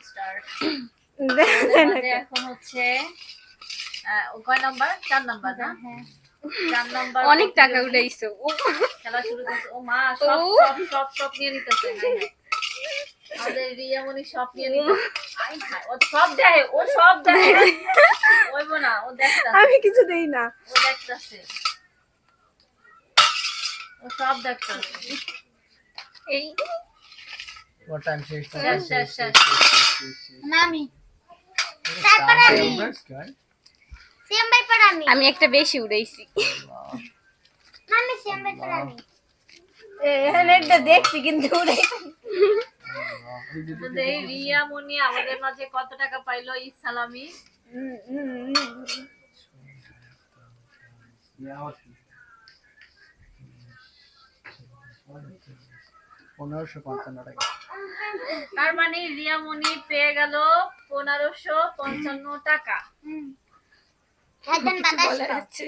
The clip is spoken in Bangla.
স্টার্ট। দেখেন এখন হচ্ছে কয় নাম্বার? 4 নাম্বার না? হ্যাঁ 4 নাম্বার অনেক টাকা উঠাইছো খেলা শুরু করছে। ও মা সব সব সব নিয়ে নিতেছে। আমাদের রিয়ামণি সব নিয়ে নিতেছে। আই হায়, ও সব দেয়, ও সব দেয়। ওইব না, ও দেখতাছে। আমি কিছু দেই না। ও দেখতাছে। ও সব দেখতাছে। এই What time শেষ? শেষ। নামি তারপর আমি সিএম ভাই পর আমি আমি একটা বেশি উড়াইছি নামি সিএম ভাই পর আমি এখানে একটা দেখছি কিন্তু উড়াইছি তো এই রিয়ামণি আমাদের মাঝে কত টাকা পাইলো এই সালামি? $1555 তার মানে রিয়ামণি পেয়ে গেল 1555 টাকা। একদম বাতাস বলা যাচ্ছে